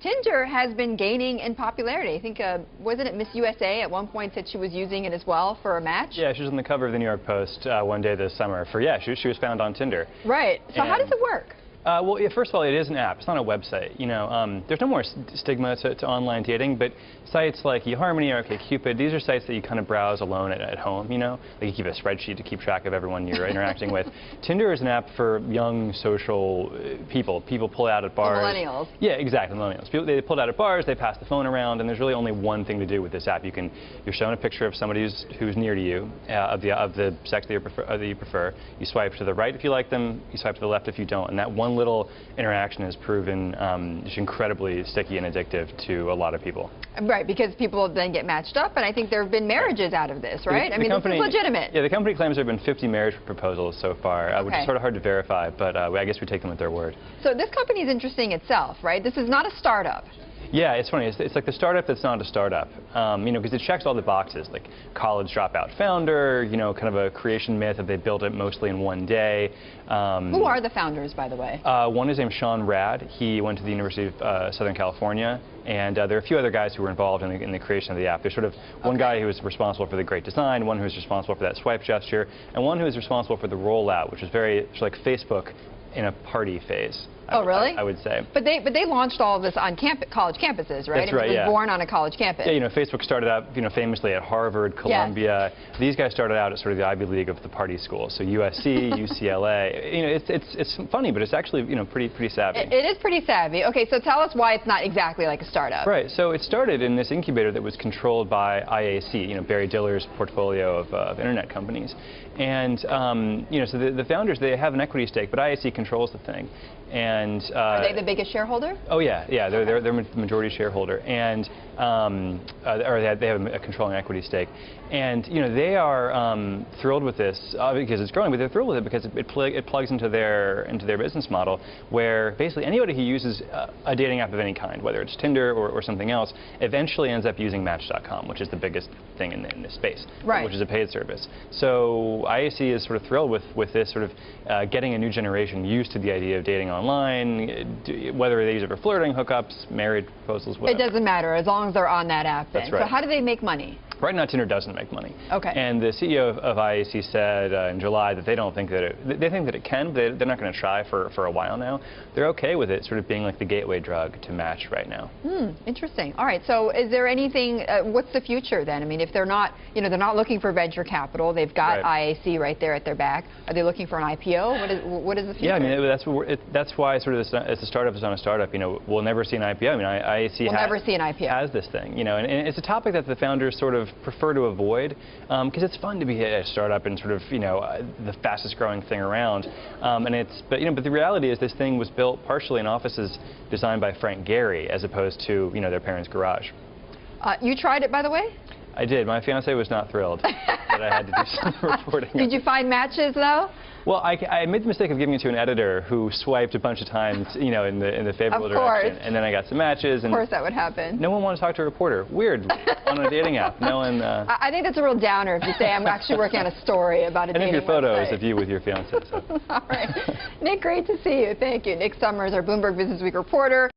Tinder has been gaining in popularity. I think, wasn't it Miss USA at one point said she was using it as well for a match? Yeah, she was on the cover of the New York Post one day this summer for, she was found on Tinder. Right. So how does it work? Well, yeah, first of all, it is an app. It's not a website. You know, there's no more stigma to online dating, but sites like eHarmony or OkCupid, these are sites that you kind of browse alone at home, you know? Like you keep a spreadsheet to keep track of everyone you're interacting with. Tinder is an app for young social people. People pull out at bars. The millennials. Yeah, exactly, millennials. People, they pull out at bars, they pass the phone around, and there's really only one thing to do with this app. You're shown a picture of somebody who's near to you, of the sex that you prefer. You swipe to the right if you like them, you swipe to the left if you don't, and that one little interaction has proven just incredibly sticky and addictive to a lot of people. Right, because people then get matched up, and I think there have been marriages out of this, right? I mean, this is legitimate. Yeah, the company claims there have been 50 marriage proposals so far, which is sort of hard to verify, but I guess we take them at their word. So this company is interesting itself, right? This is not a startup. Yeah, it's funny. It's like the startup that's not a startup, you know, because it checks all the boxes, like college dropout founder, you know, kind of a creation myth that they built it mostly in one day. Who are the founders, by the way? One is named Sean Rad. He went to the University of Southern California, and there are a few other guys who were involved in the creation of the app. There's sort of one guy who was responsible for the great design, one who was responsible for that swipe gesture, and one who was responsible for the rollout, which was it's like Facebook in a party phase. Oh, really? I would say. But they launched all of this on college campuses, right? That's right, It was born on a college campus. Yeah, you know, Facebook started out, you know, famously at Harvard, Columbia. Yeah. These guys started out at sort of the Ivy League of the party schools, so USC, UCLA. You know, it's funny, but it's actually, you know, pretty savvy. It is pretty savvy. Okay, so tell us why it's not exactly like a startup. Right. So it started in this incubator that was controlled by IAC, you know, Barry Diller's portfolio of internet companies. And you know, so the founders, they have an equity stake, but IAC controls the thing. And are they the biggest shareholder? Oh yeah, they're the majority shareholder, and or they have a controlling equity stake, and you know they are thrilled with this because it's growing, but they're thrilled with it because it plugs into their business model, where basically anybody who uses a dating app of any kind, whether it's Tinder or something else, eventually ends up using Match.com, which is the biggest thing in this space, which is a paid service. So IAC is sort of thrilled with this sort of getting a new generation used to the idea of dating online, whether they use it for flirting, hookups, marriage proposals, whatever. It doesn't matter as long as they're on that app. That's right. So how do they make money? Right now, Tinder doesn't make money. Okay. And the CEO of IAC said in July that they don't think that they think that it can, but they're not going to try for a while now. They're okay with it sort of being like the gateway drug to Match right now. Interesting. All right. So is there anything? What's the future then? I mean, if they're not, you know, they're not looking for venture capital. They've got IAC right there at their back. Are they looking for an IPO? What is the future? Yeah, I mean that's why sort of as a startup is not a startup. You know, we'll never see an IPO. I mean, IAC never see an IPO. Has this thing. You know, and it's a topic that the founders sort of prefer to avoid because it's fun to be a startup and sort of, you know, the fastest growing thing around. But the reality is this thing was built partially in offices designed by Frank Gehry as opposed to, you know, their parents' garage. You tried it, by the way? I did. My fiance was not thrilled that I had to do some reporting. Did you find matches though? Well, I made the mistake of giving it to an editor who swiped a bunch of times, you know, in the favorable direction, and then I got some matches. And of course, that would happen. No one wanted to talk to a reporter. Weird. On a dating app. No one. I think that's a real downer if you say I'm actually working on a story about a dating your photos website. of you with your fiance. So. All right, Nick, great to see you. Thank you. Nick Summers, our Bloomberg Businessweek reporter.